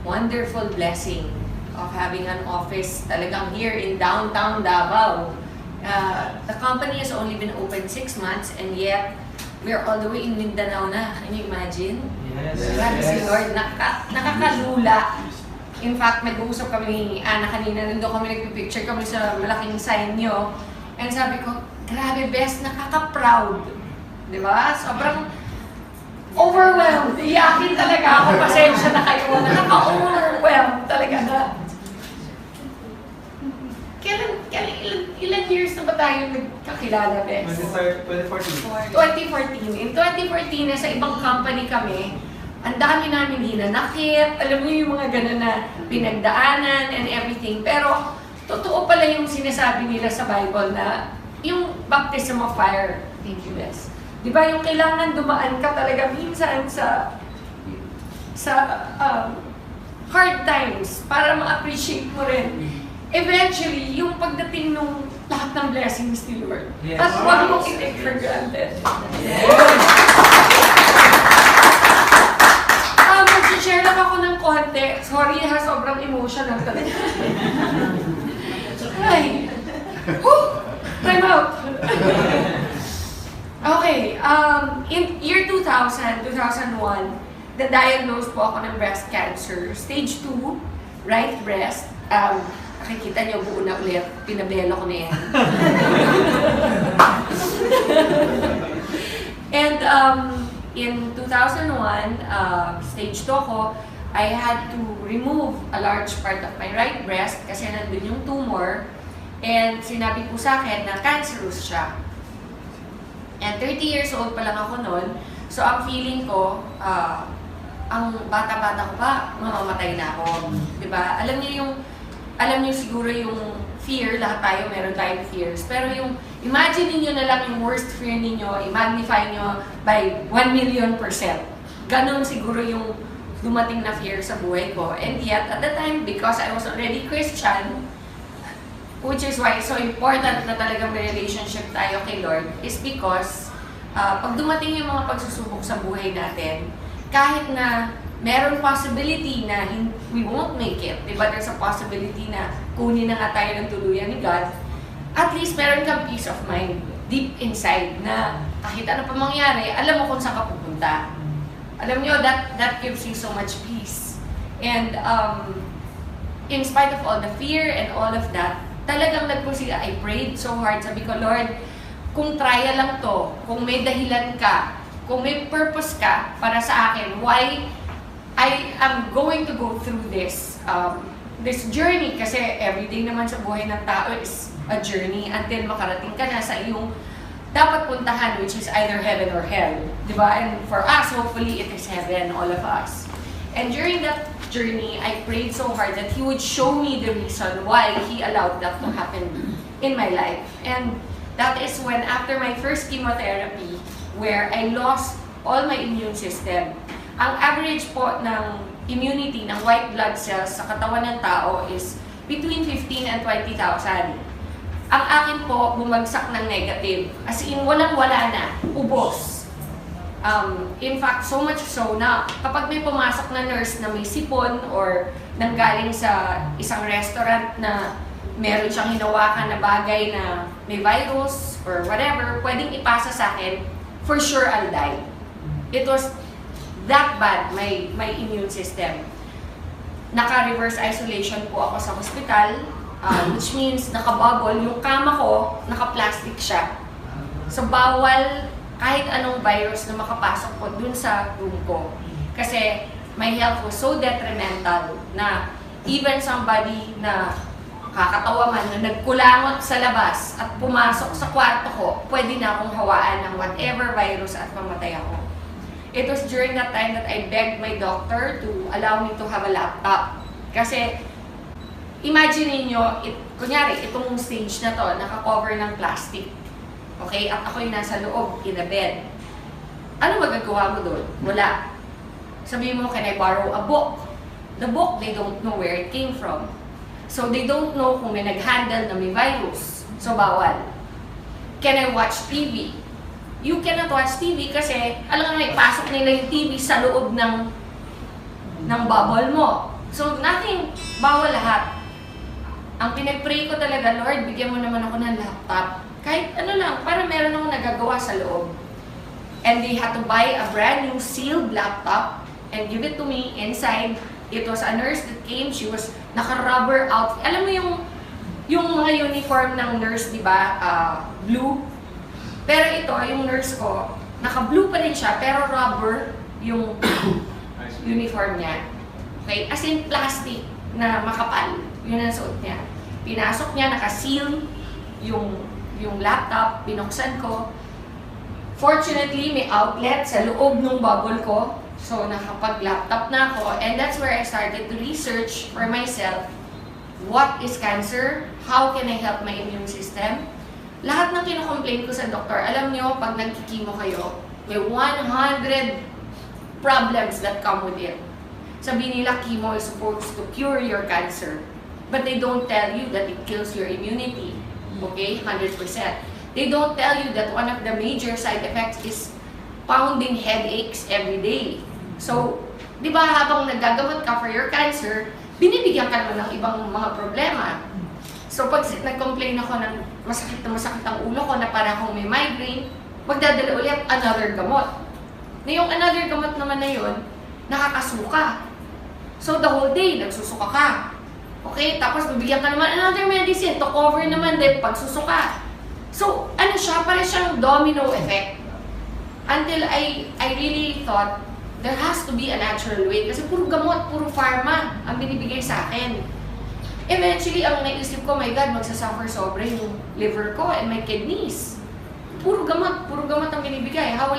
wonderful blessing of having an office talagang here in downtown Davao. The company has only been open 6 months and yet we're all the way in Mindanao na. Can you imagine? Yes. Grabe si Lord, nakakalula. In fact, nag-uusap kami ni Ana kanina, nandun kami nagpipicture kami sa malaking sign nyo. And sabi ko, grabe best, nakaka-proud. Di ba? Sobrang overwhelmed. Iyakin talaga ako. Pasensya na kayo. Nakaka-overwhelmed talaga na. Ilan years na ba tayo nagkakilala, Bes? 2014. 2014. In 2014, nasa ibang company kami, ang dami namin hinanakit, alam niyo yung mga gano'n na pinagdaanan and everything. Pero, totoo pala yung sinasabi nila sa Bible na yung baptism of fire. Thank you, Bes. Di ba yung kailangan dumaan ka talaga minsan sa hard times para ma-appreciate mo rin. Eventually, yung pagdating nung lahat ng blessings ni Lord. Yes. At huwag mong i-take for granted. Yes. Mag-share lang ako ng konti. Sorry ha, sobrang emotional talaga. Ay! Woo! Time out! Okay, in year 2000, 2001, na-diagnose po ako ng breast cancer. Stage 2, right breast. Nakikita niyo, buo na ulit. Pinabelo ko na yan. And in 2001, stage 2 ako, I had to remove a large part of my right breast kasi nandun yung tumor. And sinabi po sa akin na cancerous siya. And 30 years old pa lang ako noon. So ang feeling ko, ang bata-bata ko pa, mamamatay na ako. Diba? Alam niyo siguro yung fear, lahat tayo, meron tayong fears. Pero yung, imagine niyo na lang yung worst fear niyo, i-magnify niyo by 1,000,000%. Ganon siguro yung dumating na fear sa buhay ko. And yet, at the time, because I was already Christian, which is why it's so important na talagang may relationship tayo kay Lord, is because pag dumating yung mga pagsusubok sa buhay natin, kahit na meron possibility na we won't make it, diba? There's a possibility na kunin na nga tayo ng tuluyan ni God, at least meron kang peace of mind deep inside na kahit ano pa mangyari, alam mo kung saan ka pupunta. Alam nyo, that gives you so much peace. And in spite of all the fear and all of that, talagang nagpursige. I prayed so hard. Sabi ko, Lord, kung trial lang to, kung may dahilan ka, kung may purpose ka para sa akin, why I am going to go through this journey, kasi everyday naman sa buhay ng tao is a journey until makarating ka na sa iyong dapat puntahan, which is either heaven or hell. Diba? And for us, hopefully, it is heaven, all of us. And during that journey, I prayed so hard that He would show me the reason why He allowed that to happen in my life. And that is when, after my first chemotherapy, where I lost all my immune system, ang average po ng immunity ng white blood cells sa katawan ng tao is between 15 and 20,000. Ang akin po, bumagsak ng negative. As in, walang-wala na. Ubos. In fact, so much so na kapag may pumasok na nurse na may sipon or nanggaling sa isang restaurant na meron siyang hinawakan na bagay na may virus or whatever, pwedeng ipasa sa akin, for sure I'll die. It was that bad, my immune system. Naka-reverse isolation po ako sa hospital, which means naka-bubble. Yung kama ko, naka-plastic siya. So, bawal kahit anong virus na makapasok po dun sa room ko. Kasi my health was so detrimental na even somebody na kakatawa man na nagkulangot sa labas at pumasok sa kwarto ko, pwede na akong hawaan ng whatever virus at mamatay ako. It was during that time that I begged my doctor to allow me to have a laptop. Kasi, imagine niyo, kunyari, itong stage na to, naka-cover ng plastic. Okay? At ako yung nasa loob, in a bed. Ano magagawa mo doon? Wala. Sabihin mo, can I borrow a book? The book, they don't know where it came from. So, they don't know kung may nag-handle na may virus. So, bawal. Can I watch TV? You cannot watch TV kasi, alam nga, ipasok nila yung TV sa loob ng bubble mo. So nothing, bawal lahat. Ang pinag-pray ko talaga, Lord, bigyan mo naman ako ng laptop. Kahit ano lang, para meron akong nagagawa sa loob. And they had to buy a brand new sealed laptop and give it to me inside. It was a nurse that came, she was naka-rubber outfit. Alam mo yung mga uniform ng nurse, di ba? Blue. Pero ito, yung nurse ko, naka-blue pa rin siya, pero rubber yung uniform niya. Okay? As in plastic na makapal. Yun ang suot niya. Pinasok niya, naka-seal yung laptop, binuksan ko. Fortunately, may outlet sa loob ng bubble ko. So, nakapag-laptop na ako. And that's where I started to research for myself. What is cancer? How can I help my immune system? Lahat ng kinocomplain ko sa doktor, alam nyo, pag nagkikimo kayo, may 100 problems that come with it. Sabi nila, chemo is supposed to cure your cancer. But they don't tell you that it kills your immunity. Okay? 100%. They don't tell you that one of the major side effects is pounding headaches every day. So, di ba habang nagagamot ka for your cancer, binibigyan ka naman ng ibang mga problema. So, pag nag-complain ako ng masakit ang ulo ko na para akong may migraine, magdadala ulit another gamot. Na yung another gamot naman na yun, nakakasuka. So, the whole day, nagsusuka ka. Okay? Tapos, bibigyan ka naman another medicine to cover naman din pagsusuka. So, ano siya? Para siyang domino effect. Until I really thought, there has to be a natural way. Kasi puro gamot, puro pharma ang binibigay sa akin. Eventually, ang naisip ko, my God, magsasuffer sobra yung liver ko and my kidneys. Puro gamot ang binibigay. How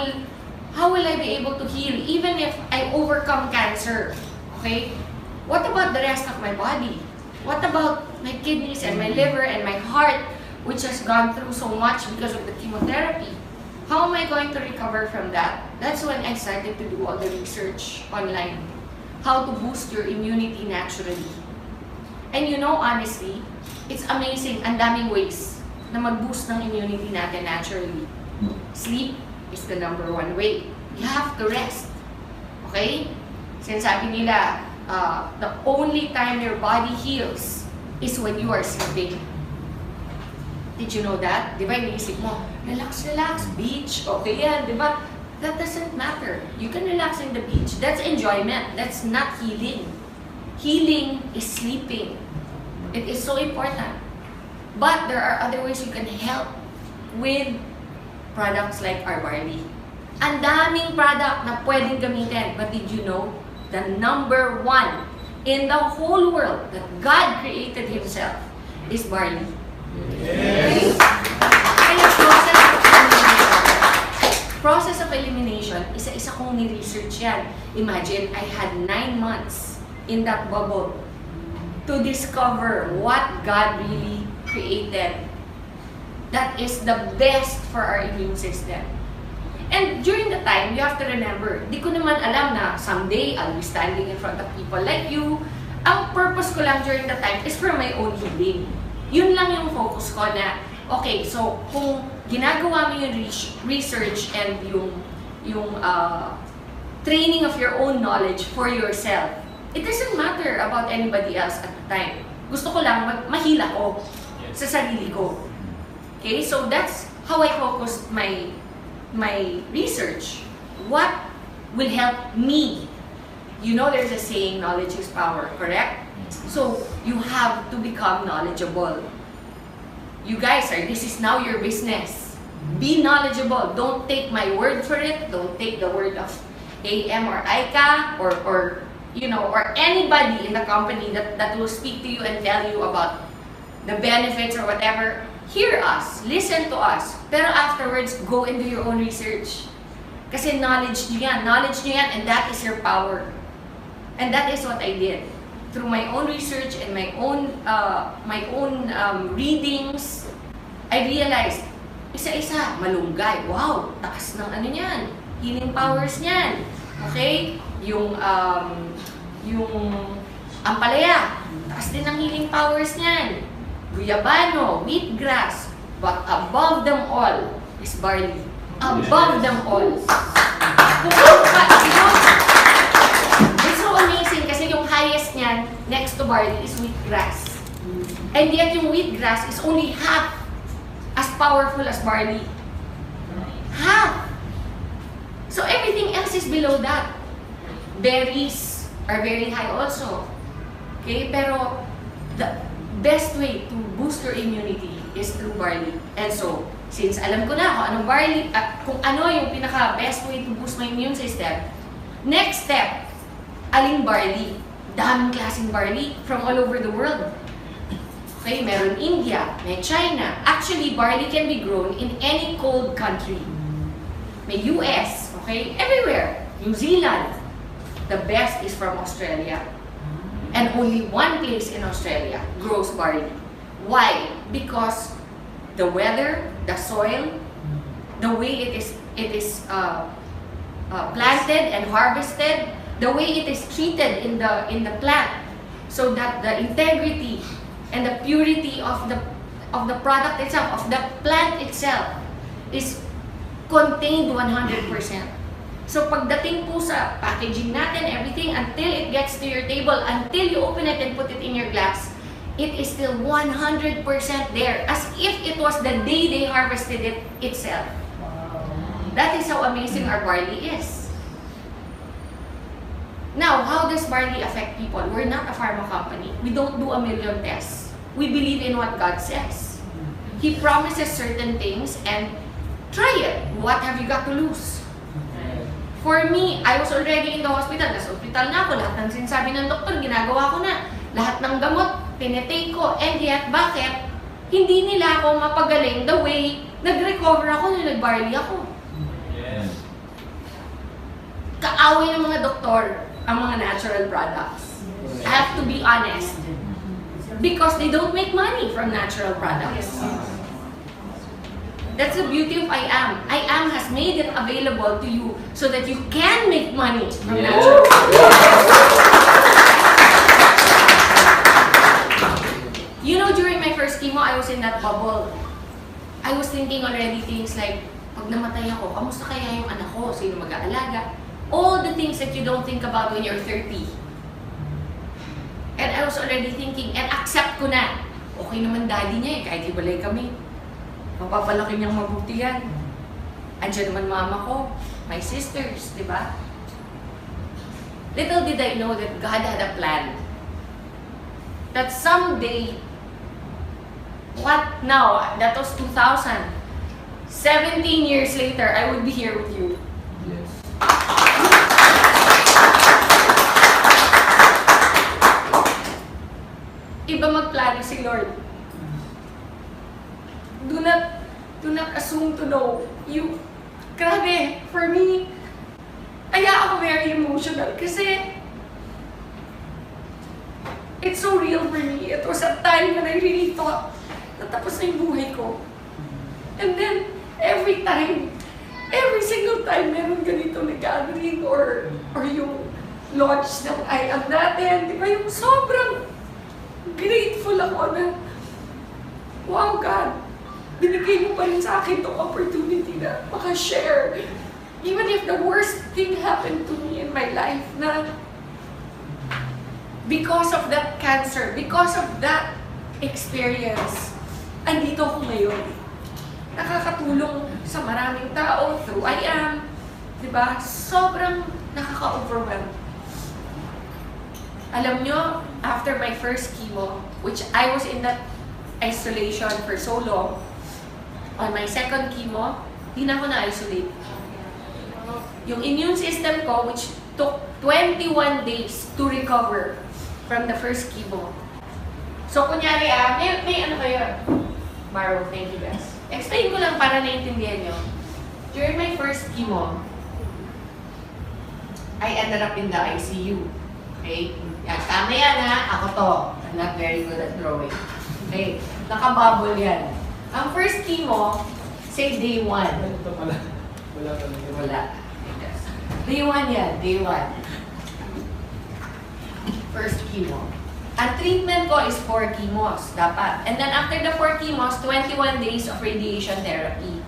will I be able to heal even if I overcome cancer? Okay? What about the rest of my body? What about my kidneys and my liver and my heart, which has gone through so much because of the chemotherapy? How am I going to recover from that? That's when I started to do all the research online. How to boost your immunity naturally. And you know, honestly, it's amazing. Ang daming ways na mag-boost ng immunity natin naturally. Sleep is the #1 way. You have to rest. Okay? Sinasabi nila, the only time your body heals is when you are sleeping. Did you know that? Di ba, iniisip mo, relax, beach, okay yan, di ba? That doesn't matter. You can relax in the beach. That's enjoyment. That's not healing. Healing is sleeping. It is so important. But there are other ways you can help with products like our Barley. Ang daming product na pwedeng gamitin. But did you know, the #1 in the whole world that God created Himself is Barley. Yes. Kaya process of elimination, isa-isa kong ni-research yan. Imagine, I had 9 months in that bubble to discover what God really created that is the best for our immune system. And during the time, you have to remember, di ko naman alam na someday I'll be standing in front of people like you. Ang purpose ko lang during the time is for my own healing. Yun lang yung focus ko na, okay, so kung ginagawa mo yung research and yung training of your own knowledge for yourself, it doesn't matter about anybody else at the time. Gusto ko lang mahila ko sa sarili ko. Okay, so that's how I focused my research. What will help me? You know, there's a saying, knowledge is power, correct? So you have to become knowledgeable. You guys this is now your business. Be knowledgeable. Don't take my word for it. Don't take the word of AM or ICA or anybody in the company that will speak to you and tell you about the benefits or whatever. Hear us. Listen to us. Pero afterwards, go and do your own research. Kasi knowledge nyo yan. Knowledge nyo yan, and that is your power. And that is what I did. Through my own research and my own readings, I realized, isa-isa, malunggay. Wow, taas ng ano niyan. Healing powers niyan. Okay? Yung ampalaya, taas din ng healing powers niyan. Guyabano, wheatgrass, but above them all is barley. Above them all. It's so amazing kasi yung highest niyan, next to barley, is wheatgrass. And yet yung wheatgrass is only half as powerful as barley. Half! So everything else is below that. Berries are very high also. Okay? Pero the best way to boost your immunity is through barley. And so, since alam ko na kung anong barley, kung ano yung pinaka-best way to boost my immune system, next step, aling barley. Daming klaseng barley from all over the world. Okay, meron India, may China. Actually, barley can be grown in any cold country. May US, okay, everywhere. New Zealand. The best is from Australia. And only one place in Australia grows barley. Why? Because the weather, the soil, the way it is planted and harvested, the way it is treated in the plant, so that the integrity and the purity of the product itself, of the plant itself, is contained 100%. So pagdating po sa packaging natin, everything, until it gets to your table, until you open it and put it in your glass, it is still 100% there, as if it was the day they harvested it itself. That is how amazing our barley is. Now, how does barley affect people? We're not a pharma company. We don't do a million tests. We believe in what God says. He promises certain things, and try it. What have you got to lose? For me, I was already in the hospital. Nasa hospital na ako. Lahat ng sinasabi ng doktor, ginagawa ko na. Lahat ng gamot, tinetake ko. And yet, bakit? Hindi nila ako mapagaling the way nag-recover ako nung nag-barley ako. Yes. Kaaway ng mga doktor ang mga natural products. I have to be honest. Because they don't make money from natural products. That's the beauty of I Am. I Am has made it available to you so that you can make money from natural products. You know, during my first chemo, I was in that bubble. I was thinking already things like, pag namatay ako, kamusta kaya yung anak ko? Sino mag-aalaga? All the things that you don't think about when you're 30. And I was already thinking, and accept ko na, okay naman daddy niya eh, kahit ibalay kami. Mapapalaki niyang mabuti yan. Andiyan naman mama ko, my sisters, di ba? Little did I know that God had a plan. That someday, what now? That was 2000. 17 years later, I would be here with you. Yes. Iba magplano si Lord. Do not assume to know. Grabe, for me, kaya ako very emotional kasi it's so real for me. It was a time when I really thought na tapos na yung buhay ko. And then, every single time meron ganito na gathering or yung launch ng I Am natin, di ba, yung sobrang grateful ako na, wow God, binigay mo pa rin sa akin itong opportunity na makashare. Even if the worst thing happened to me in my life, na because of that cancer, because of that experience, andito ako ngayon. Nakakatulong sa maraming tao through I Am. Diba? Sobrang nakaka-overwhelm. Alam nyo, after my first chemo, which I was in that isolation for so long, on my second chemo, di na ako na-isolate. Yung immune system ko, which took 21 days to recover from the first chemo. So, kunyari may ano kayo? Maro, thank you guys. Explain ko lang para naiintindihan nyo. During my first chemo, I ended up in the ICU. Okay? Yan, tama yan ha. Ako to. I'm not very good at drawing. Okay? Nakabubble yan. Ang first chemo, say day 1. Ito pala. Wala talaga. Wala. Day 1 yan. Day 1. First chemo. Ang treatment ko is 4 chemos, dapat. And then after the 4 chemos, 21 days of radiation therapy.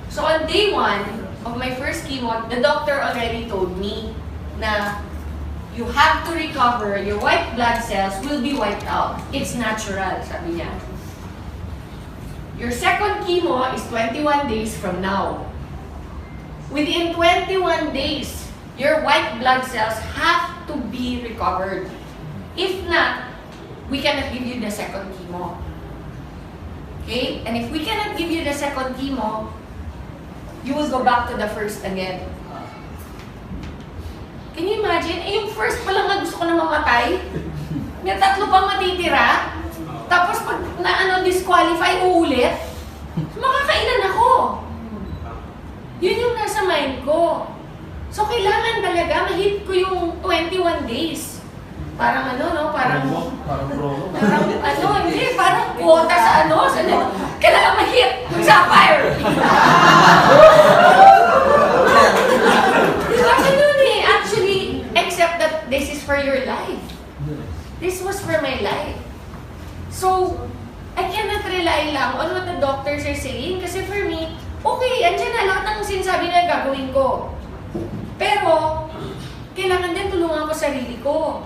So on day 1 of my first chemo, the doctor already told me na You have to recover. Your white blood cells will be wiped out. It's natural, sabi niya. Your second chemo is 21 days from now. Within 21 days, your white blood cells have to be recovered. If not, we cannot give you the second chemo. Okay? And if we cannot give you the second chemo, you will go back to the first again. Can you imagine? Eh, yung first pa lang na gusto ko na mamatay. May 3 pang matitira. Tapos pag disqualify, uulit. Makakailan ako. Yun yung nasa mind ko. So, kailangan talaga ma-hit ko yung 21 days. Parang parang hindi, parang quota sa kailangan ma-hit yung sapphire. Actually, except that this is for your life. This was for my life. So, I cannot rely lang on what the doctors are saying kasi for me, okay, andyan na lahat ng sinasabi na gagawin ko. Pero, kailangan din tulungan ko sarili ko.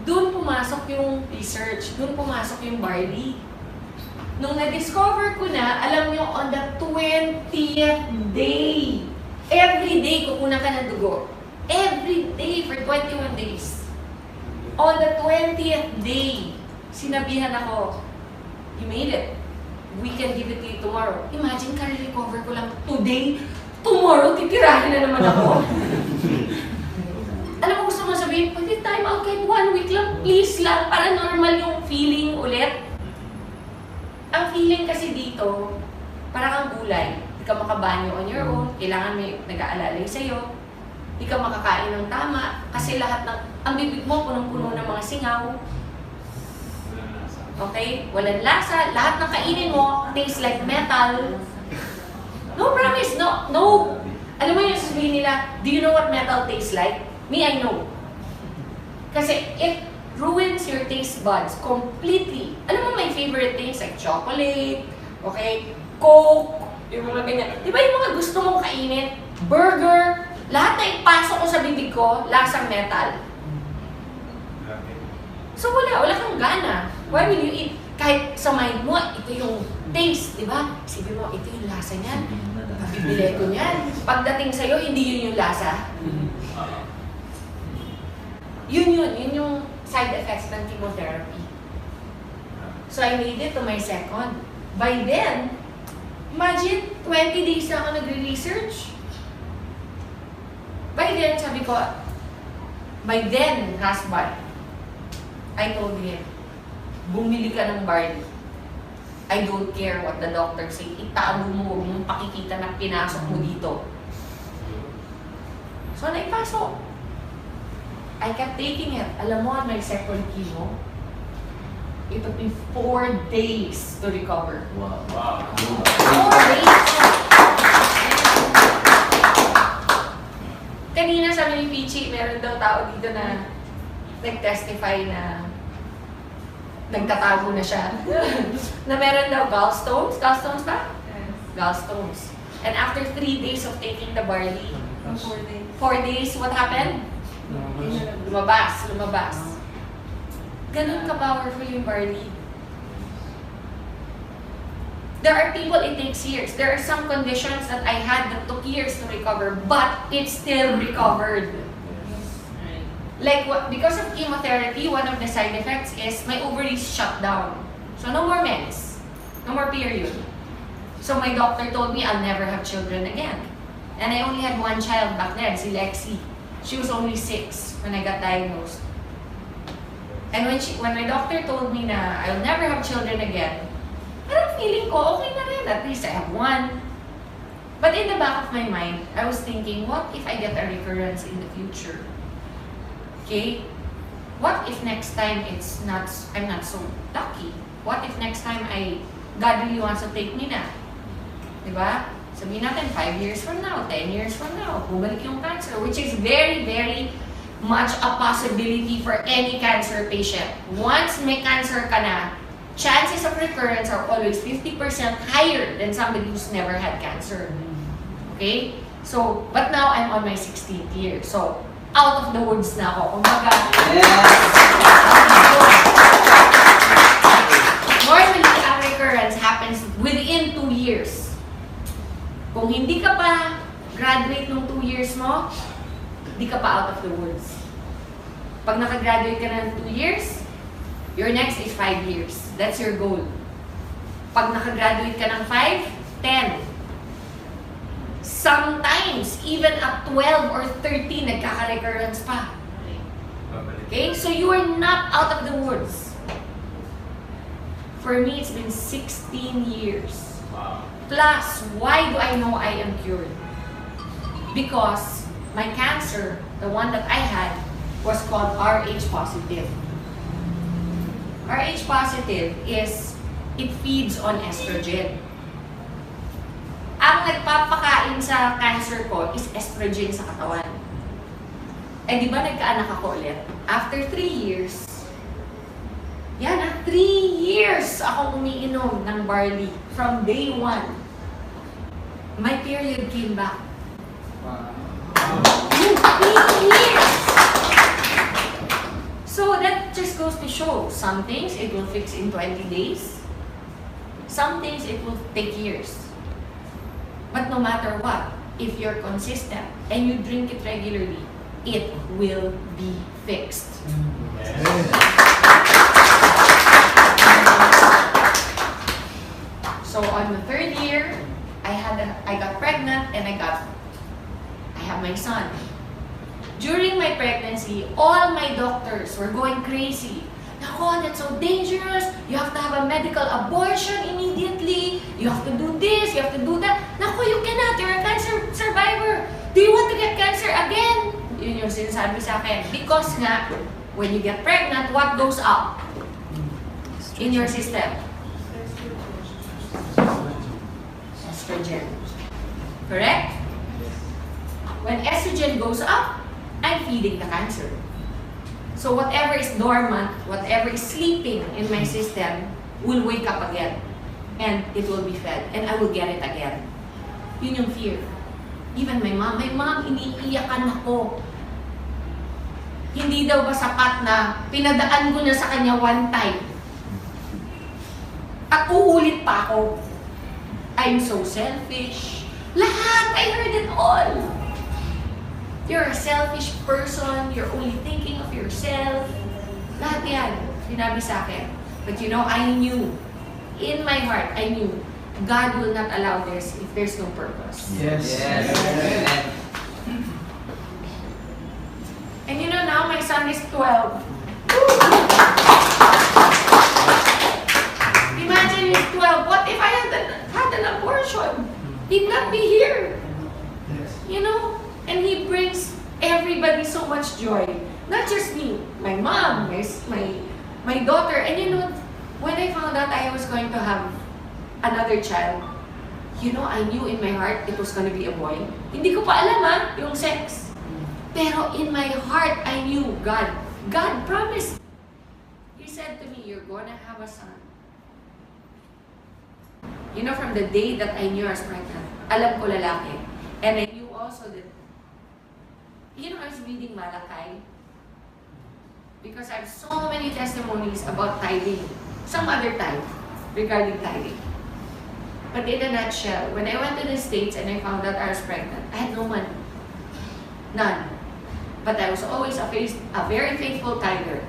Doon pumasok yung research, doon pumasok yung Barley. Nung na-discover ko na, alam nyo, on the 20th day, every day kukunan ka ng dugo. Every day for 21 days. On the 20th day, sinabihan ako, you made it. We can give it to you tomorrow. Imagine, ka-recover ko lang today. Tomorrow, titirahin na naman ako. Alam mo, gusto mo sabihin, pwede time out kahit 1 week lang, please lang, para normal yung feeling ulit. Ang feeling kasi dito, parang ang gulay. Hindi ka makabanyo on your own, kailangan may nag-aalalay sa'yo. Hindi ka makakain ng tama, kasi lahat ng, ang bibig mo, punong-puno ng mga singaw. Okay? Walang lasa. Lahat ng kainin mo, tastes like metal. No, promise. No. Alam mo yung sabihin nila, do you know what metal tastes like? Me, I know. Kasi it ruins your taste buds completely. Alam mo, my favorite things like chocolate, okay, Coke, yung mga ganyan. Di ba yung mga gusto mong kainin? Burger, lahat na ipasok ko sa bibig ko, lasang metal. So wala kang gana. Why will you eat? Kahit sa mind mo, ito yung taste, di ba? Sabi mo, ito yung lasa niyan. Bibili ko niyan. Pagdating sa'yo, hindi yun yung lasa. Yun yung side effects ng chemotherapy. So I made it to my second. By then, imagine, 20 days na ako nagre-research. By then, sabi ko, my then husband, I told him, bumili ka ng Barley. I don't care what the doctor say. Itago mo, huwag mong pakikita na pinasok mo dito. So, naipasok. I kept taking it. Alam mo, my second chemo, it took me 4 days to recover. Wow. 4 days. Kanina sabi ni Pichi, meron daw tao dito na nag-testify na nagtatago na siya. Na meron daw gallstones. Gallstones ba? Yes. Gallstones. And after 3 days of taking the Barley, 4 days. 4 days, what happened? Lumabas. Ganun ka-powerful yung Barley. There are people it takes years. There are some conditions that I had that took years to recover, but it still recovered. Like, because of chemotherapy, one of the side effects is my ovaries shut down. So no more mens. No more period. So my doctor told me I'll never have children again. And I only had 1 child back then, si Lexi. She was only 6 when I got diagnosed. And when my doctor told me na I'll never have children again, parang feeling ko, okay na rin. At least I have 1. But in the back of my mind, I was thinking, what if I get a recurrence in the future? Okay? What if next time I'm not so lucky? What if next time God really wants to take me na? Diba? Sabihin natin, 5 years from now, 10 years from now, bumalik yung cancer, which is very, very much a possibility for any cancer patient. Once may cancer ka na, chances of recurrence are always 50% higher than somebody who's never had cancer. Okay? So, but now I'm on my 16th year. So, out of the woods na ako. Kumbaga, normally, ang recurrence happens within 2 years. Kung hindi ka pa graduate nung 2 years mo, hindi ka pa out of the woods. Pag nakagraduate ka na ng 2 years, your next is 5 years. That's your goal. Pag nakagraduate ka ng 5, 10. Sometimes, even at 12 or 13, nagkaka-recurrence pa. Okay? So you are not out of the woods. For me, it's been 16 years. Wow. Plus, why do I know I am cured? Because my cancer, the one that I had, was called Rh positive. Rh positive is, it feeds on estrogen. Ang nagpapakain sa cancer ko is estrogen sa katawan. Eh di ba nagkaanak ako ulit? After 3 years, yan 3 years akong umiinom ng barley from day 1. My period came back. Wow. 3 years! So that just goes to show, some things it will fix in 20 days. Some things it will take years. But no matter what, if you're consistent and you drink it regularly, it will be fixed. So on the 3rd year, I got pregnant and I have my son. During my pregnancy, all my doctors were going crazy. Nako, that's so dangerous. You have to have a medical abortion immediately. You have to do this, you have to do that. Nako, you cannot. You're a cancer survivor. Do you want to get cancer again? Yun yung sinasabi sa akin. Because nga, when you get pregnant, what goes up in your system? Estrogen. Correct? When estrogen goes up, I'm feeding the cancer. So whatever is dormant, whatever is sleeping in my system will wake up again. And it will be fed. And I will get it again. Yun yung fear. Even my mom, iniiyakan ako. Hindi daw ba sapat na pinadaan ko na sa kanya one time? At uulit pa ako. I'm so selfish. Lahat! I heard it all! You're a selfish person. You're only thinking of yourself. Lahat yan. Sinabi sa akin. But you know, I knew. In my heart, I knew. God will not allow this if there's no purpose. Yes. Yes. And you know, now my son is 12. Imagine he's 12. What if I had an abortion? He'd not be here. Yes. You know? And he brings everybody so much joy. Not just me, my mom, my daughter. And you know, when I found out I was going to have another child, you know, I knew in my heart it was going to be a boy. Hindi ko pa alam yung sex. Pero in my heart, I knew God promised. He said to me, you're gonna have a son. You know, from the day that I knew I was pregnant, alam ko lalaki. And I knew also that, you know, I was reading Malachi because I have so many testimonies about tithing, some other time regarding tithing. But in a nutshell, when I went to the States and I found out I was pregnant, I had no money. None. But I was always a very faithful tither.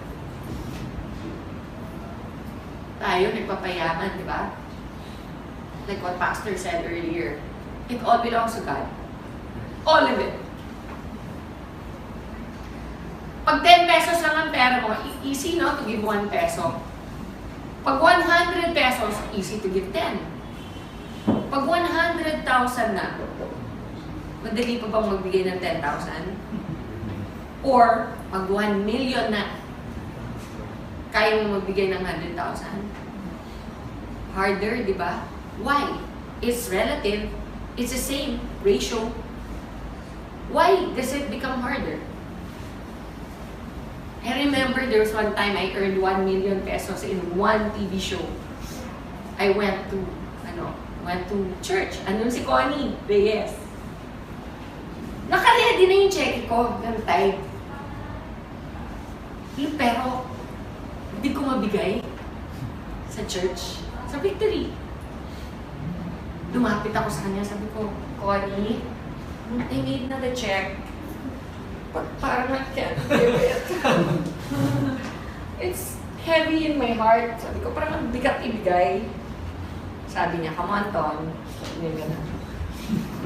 Tayo, nagpapayaman, di ba? Like what Pastor said earlier, it all belongs to God. All of it. Pag 10 pesos lang ang pera mo, easy no to give 1 peso. Pag 100 pesos, easy to give 10. Pag 100,000 na, madali pa bang magbigay ng 10,000? Or, pag 1 million na, kaya mo magbigay ng 100,000? Harder, di ba? Why? It's relative. It's the same ratio. Why does it become harder? I remember there was one time I earned 1 million pesos in one TV show. I went to church. Andun si Connie Reyes. Naka-ready na yung check ko ng time. Pero, hindi ko mabigay sa church. Sa Victory. Lumapit ako sa kanya, sabi ko, Connie, I made na the check. Parang I can't give it. It's heavy in my heart. Sabi ko, parang ang bigat ibigay. Sabi niya, come on, Ton.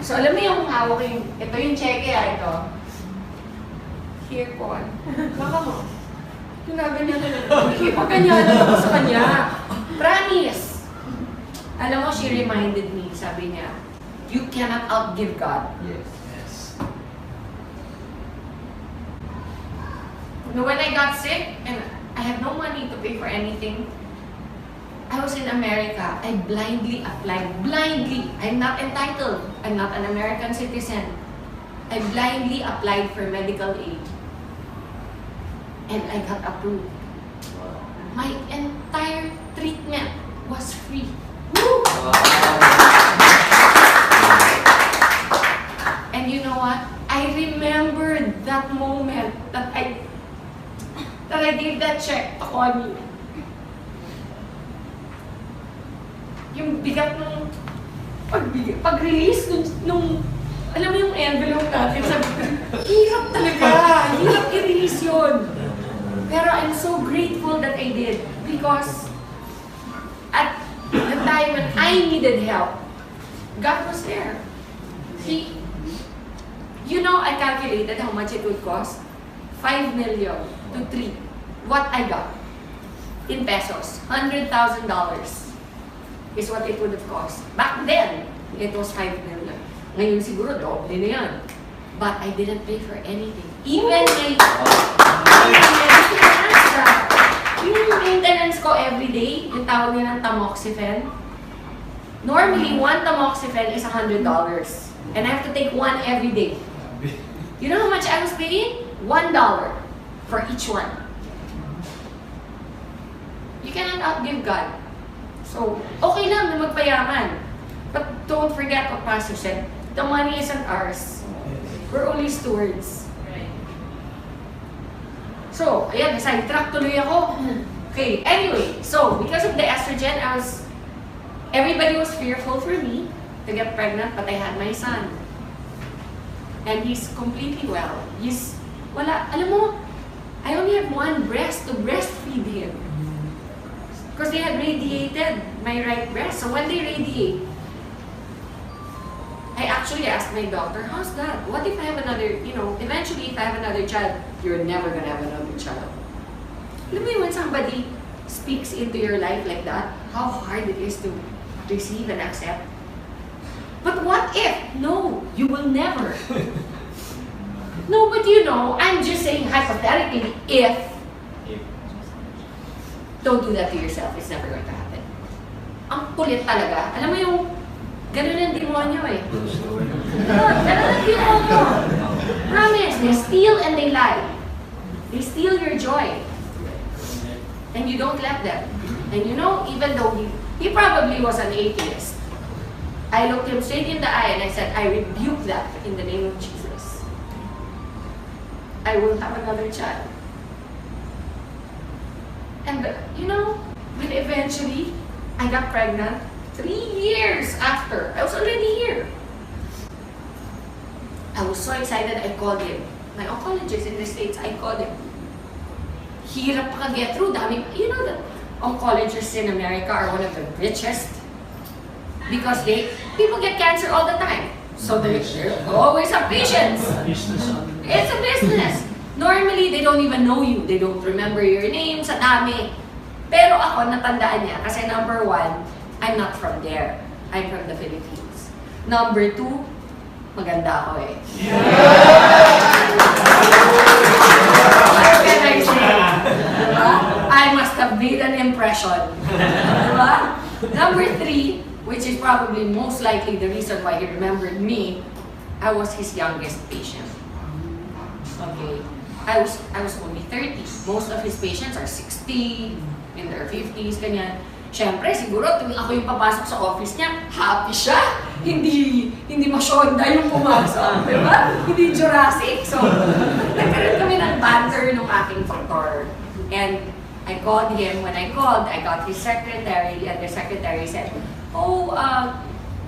So, alam mo yung hawak yung, ito yung cheque, ito. Here, Con. Baka mo. Ginaganyan na lang. Ipaganyan na ako sa kanya. Promise. Alam mo, she reminded me, sabi niya, you cannot outgive God. Yes. Yes. When I got sick and I had no money to pay for anything, I was in America. I blindly applied. Blindly. I'm not entitled. I'm not an American citizen. I blindly applied for medical aid. And I got approved. My entire treatment was free. Woo! And you know what? I remembered that moment that I gave that check to Connie. Yung bigat ng pag-release nung alam mo yung envelope natin, sabi ko, hirap talaga, hirap i-release yun. Pero I'm so grateful that I did because at the time when I needed help, God was there. You know, I calculated how much it would cost. 5 million to 3. What I got in pesos, $100,000 is what it would have cost. Back then, it was 5 million. Ngayon siguro, doble na yan. But I didn't pay for anything. Even my yung maintenance ko every day, yung tawag niya ng tamoxifen. Normally, one tamoxifen is $100. And I have to take one every day. You know how much I was paying? $1 for each one. You cannot outgive God. So, okay lang na magpayaman. But don't forget what Pastor said. The money isn't ours. We're only stewards. So, ayan, sidetrack tuloy ako. Okay, anyway, so because of the estrogen, everybody was fearful for me to get pregnant, but I had my son. And he's completely well. Alam mo, I only have one breast to breastfeed him. Because they had radiated my right breast. So when they radiate, I actually asked my doctor, how's that? What if I have another, eventually if I have another child, you're never gonna have another child. Alam mo yun, when somebody speaks into your life like that, how hard it is to receive and accept. But what if? No, you will never. No, but I'm just saying hypothetically, if. Don't do that to yourself. It's never going to happen. Ang kulit talaga. Alam mo yung ganun ang demonyo eh. Ganun ang demonyo. Promise, they steal and they lie. They steal your joy. And you don't let them. And even though he probably was an atheist, I looked him straight in the eye and I said, I rebuke that in the name of Jesus. I will have another child. And when eventually I got pregnant, 3 years after, I was already here. I was so excited, I called him. My oncologist in the States, I called him. Hirap pa get through. Dami, that oncologists in America are one of the richest because people get cancer all the time. So they always have patients. It's a business. Normally, they don't even know you. They don't remember your name sa dami. Pero ako, natandaan niya. Kasi number 1, I'm not from there. I'm from the Philippines. Number 2, maganda ako eh. What can I say? Diba? I must have made an impression. Diba? Number 3, which is probably most likely the reason why he remembered me, I was his youngest patient. Okay. I was only 30. Most of his patients are 60, in their 50s, ganyan. Siyempre, siguro tuwing ako yung papasok sa office niya, happy siya. Hindi masyonda yung pumasok, di ba? Hindi Jurassic. So, nagkaroon kami ng banter nung aking doktor. And I called him. When I called, I got his secretary, and the secretary said, "Oh,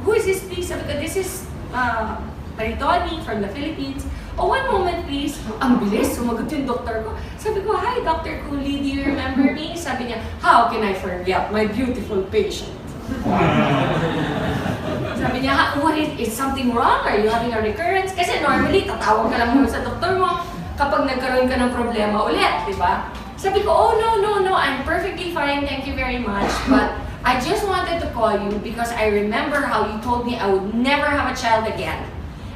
who is this, please?" Sabi ko, "This is Maritoni from the Philippines." "Oh, one moment, please." Ang bilis, sumagot yung doktor ko. Sabi ko, "Hi, Dr. Cooley, do you remember me?" Sabi niya, "How can I forget my beautiful patient?" Sabi niya, "What is something wrong? Are you having a recurrence?" Kasi normally, tatawag ka lang muna sa doktor mo kapag nagkaroon ka ng problema ulit, di ba? Sabi ko, "Oh, no, I'm perfectly fine, thank you very much. But I just wanted to call you because I remember how you told me I would never have a child again.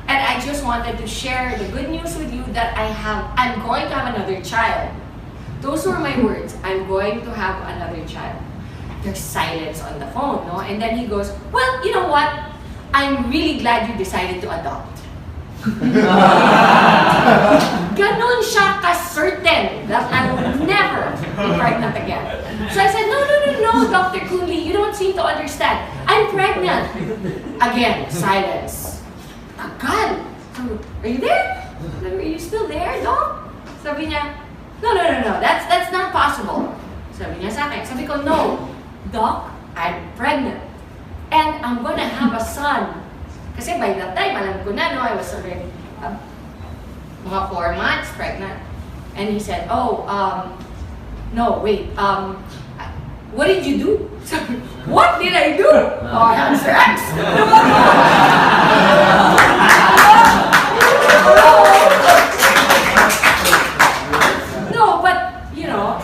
And I just wanted to share the good news with you that I'm going to have another child." Those were my words. I'm going to have another child. There's silence on the phone, no? And then he goes, "Well, you know what? I'm really glad you decided to adopt." Ganon siya ka-certain that I will never be pregnant again. So I said, no, Dr. Cooley, you don't seem to understand. I'm pregnant. Again, silence. Tagal. Are you there? Are you still there, Doc? Sabi niya, no, that's not possible. Sabi niya sa akin. Sabi ko, "No, Doc, I'm pregnant. And I'm gonna have a son." Kasi by that time, alam ko na, no, I was already mga 4 months pregnant. And he said, "Oh, no, wait, what did you do?" Sabi, "What did I do? Oh, I had sex." No, but, you know,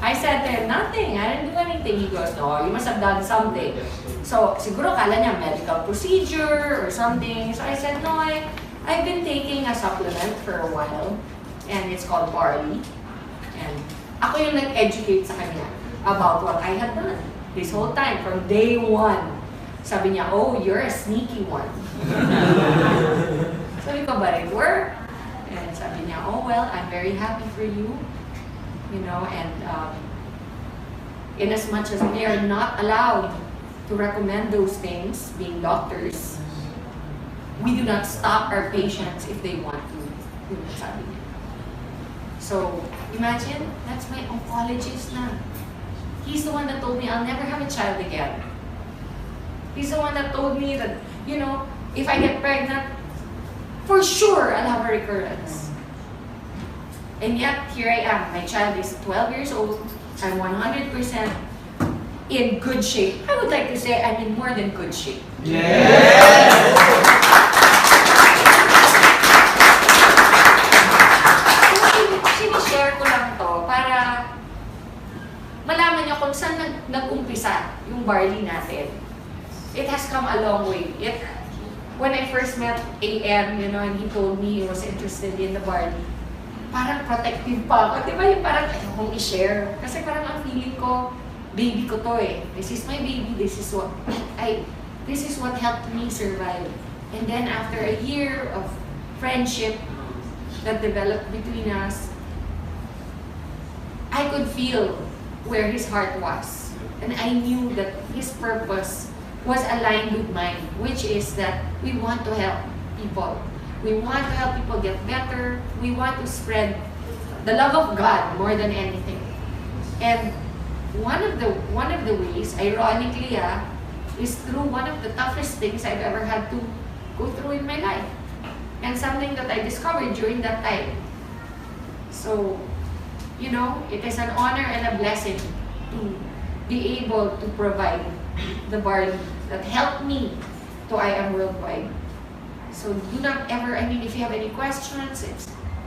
I said to him, "Nothing, I didn't do anything." He goes, "No, you must have done something." So, siguro kala niya medical procedure or something. So I said, "No, I've been taking a supplement for a while, and it's called Barley." And ako yung nag-educate sa kanya about what I had done this whole time, from day one. Sabi niya, "Oh, you're a sneaky one." Sabi ko, "But it worked." And sabi niya, "Oh, well, I'm very happy for you." You know, and in as much as we are not allowed to recommend those things, being doctors, we do not stop our patients if they want to. Sabi niya. So, imagine, that's my oncologist na. He's the one that told me I'll never have a child again. He's the one that told me that, you know, if I get pregnant, for sure I'll have a recurrence. And yet, here I am. My child is 12 years old. I'm 100% in good shape. I would like to say I'm in more than good shape. Yes! Sinishare ko lang to para malaman niyo kung saan nag-umpisa yung barley natin. It has come a long way. When I first met AM, you know, and he told me he was interested in the barley, parang protective pa ako. Di ba yung parang ayokong i-share? Kasi parang ang feeling ko, baby ko to eh. This is my baby. This is what helped me survive. And then after a year of friendship that developed between us, I could feel where his heart was. And I knew that his purpose was aligned with mine, which is that we want to help people. We want to help people get better. We want to spread the love of God more than anything. And one of the ways, ironically, is through one of the toughest things I've ever had to go through in my life. And something that I discovered during that time. So, you know, it is an honor and a blessing to be able to provide the barley that helped me to I Am Worldwide. So do not ever, I mean, if you have any questions,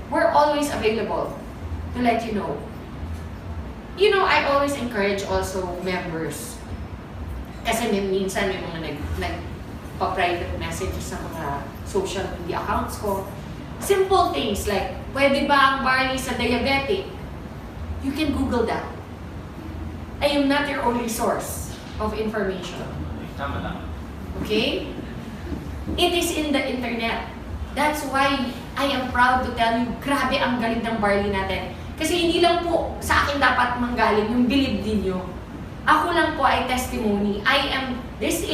we're always available to let you know. You know, I always encourage also members. Kasi minsan may mga nagpa-private messages sa mga social media accounts ko. Simple things like, pwede ba ang barley sa diabetic? You can Google that. I am not your only source of information. Tama lang. Okay? It is in the internet. That's why I am proud to tell you, grabe ang galing ng barley natin. Kasi hindi lang po sa akin dapat manggaling yung believe din nyo. Ako lang po ay testimony. This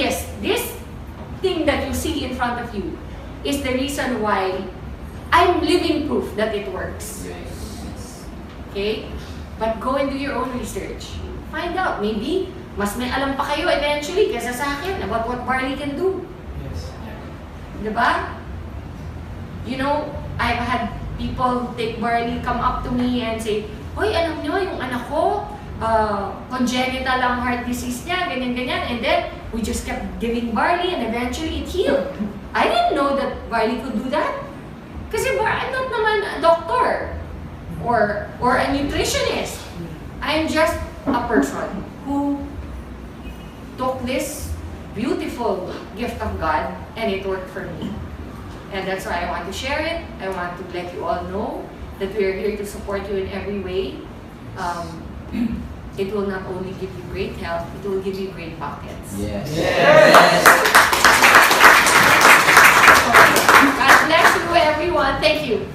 thing that you see in front of you is the reason why I'm living proof that it works. Okay? But go and do your own research. Find out. Maybe, mas may alam pa kayo eventually kaysa sa akin about what Barley can do. Diba? You know, I've had people take Barley, come up to me and say, "Hoy, alam nyo, yung anak ko, congenital ang heart disease niya, ganyan-ganyan." And then, we just kept giving Barley and eventually it healed. I didn't know that Barley could do that. Kasi I'm not naman a doctor or a nutritionist. I'm just a person who took this beautiful gift of God and it worked for me. And that's why I want to share it. I want to let you all know that we are here to support you in every way. It will not only give you great health, it will give you great pockets. Yes. God bless you everyone. Thank you.